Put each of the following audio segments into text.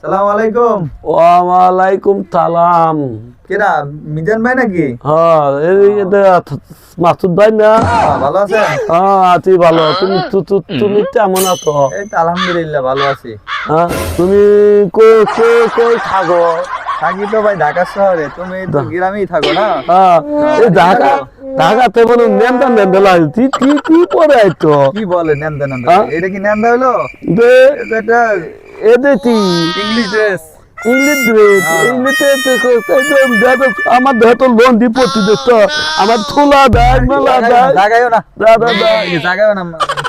সালাম আলাইকুম। ওয়ালাইকুম সালাম। কেডা মিজান ভাই নাকি? হ্যাঁ, মাসুদ ভাই না? ভালো আছেন? হ্যাঁ, আছি ভালো। তুমি কেমন আছো? এই তো আলহামদুলিল্লাহ ভালো আছি। হ্যাঁ, তুমি কই থাকো? থাকি তো ভাই ঢাকা শহরে, তুমি তো গ্রামেই থাকো না? হ্যাঁ, এই ঢাকাতে মনে নেন্দা লাগে। কি করে আইতো? কি বলে নেন্দা নেন্দা? হ্যাঁ? এটা কি নেন্দা হলো? এটা এদের কি ইংলিশ ড্রেস। আমার দেহ তো লোন দি পড়ছি তো আমার থুলা দেয় মেলা দেয় জাগায়ও না, দাদা জাগায়ও না,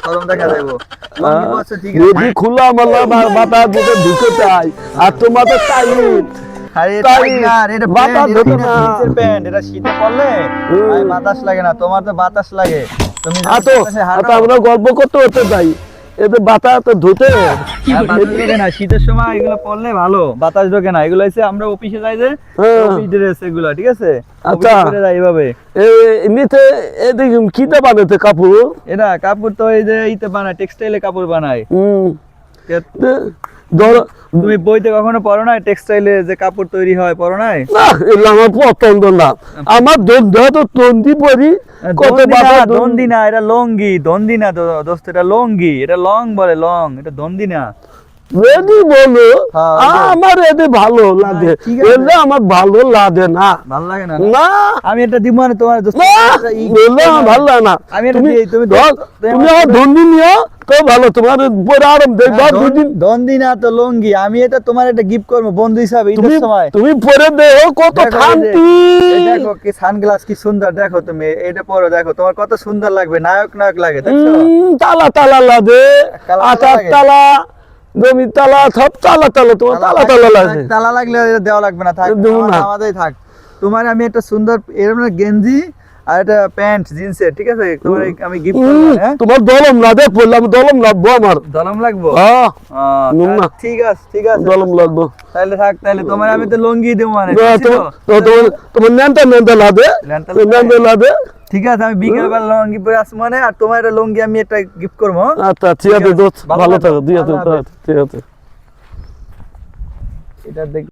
শরম দেখা যাইবো। লঙ্গি পরছো ঠিক যদি আছে। খোলা মালা মাথা দিতে ঢুকে চাই আর তোমার তো টাইট আরে তাই তাই না, এটা বাতাস প্যান্ট, ঢোকে এটা না। নিচের প্যান্ট, এটা শীতে পরলে ভাই বাতাস লাগে না, তোমার তো বাতাস লাগে। তুমি যখন আতো বাতাসে হাঁটো, আমরা গল্প করতে হতে যাই এতে বাতাস তো ধুতে আর বাতাস ঢোকে না শীতের সময়, এগুলো পরলে ভালো বাতাস ঢোকে না। এগুলো হচ্ছে আমরা অফিসে যাই যে অফিস ড্রেস এগুলো, ঠিক আছে? আচ্ছা। অফিসে করে যাই এভাবে। এমনিতে এদিকে কিতে বানাতে কাপড় এটা কাপড় তো এই যে ইতে বানায়, টেক্সটাইলে কাপড় বানায়। তুমি বইতে কখনো পড়ো নাই টেক্সটাইলে যে কাপড় তৈরি হয়, পড়ো নাই? না এগুলো আমার পছন্দ না। আমার দেহ তো তন্দি পরি কত দন্দি না, এটা লঙ্গি। দন্দি না তো দোস্ত, এটা লঙ্গি, এটা লং বলে, লং, এটা দন্দি না। রেডি বলো হ্যাঁ, আমার এতে ভালো লাগে, ঠিক আছে। এলে আমার ভালো লাগে না। ভালো লাগে না? না আমি এটা দিব না তোমার দোস্ত, না এলে আমার ভালো লাগে না। আমি এটা তুমি দিই, তুমি তুমি আমার ধন্দি নিও তো ভালো, তোমার পরে আরাম দেখবা দুদিন। দন্দি না তো লঙ্গি, আমি এটা তোমার এটা গিফট করবো বন্ধু হিসাবে ঈদের সময়। তুমি পরে দেখো কত দেখো এই যে, শান্তি। এই দেখো কি সানগ্লাস, কি সুন্দর, দেখো তুমি এটা পরো, দেখো তোমার কত সুন্দর লাগবে, নায়ক নায়ক লাগে, দেখছো? তালা তালা লাগে, তালা আচার লাগে। তালা, জমি তালা, সব তালা তালা, তোমার তালা তালা লাগে। তালা লাগলে এটা দেওয়া লাগবে না, থাক দেবো না। আমাদেরই থাক। তোমার আমি একটা সুন্দর এরকম একটা গেঞ্জি আর একটা প্যান্ট জিন্সের, ঠিক আছে? তোমার আমি গিফট করবো। হ্যাঁ, তোমার দলম না দেখ বললাম, দলম লাগবো আমার। দলম লাগবো? না ঠিক আছে, ঠিক আছে, দলম লাগবো। তাহলে থাক, তাহলে তোমার আমি তো লুঙ্গি দেবো মানে, তোমার নেনটা লাগে, নেনটা লাগে। ঠিক আছে? আমি বিকেল বেলা লুঙ্গি পরে আসবো মানে, আর তোমার একটা লুঙ্গি আমি একটা গিফট করবো। আচ্ছা ঠিক আছে দোস্ত, ভালো থাকো, দিয়ে আল্লাহ হাফেজ। ঠিক আছে। এটা দেখ।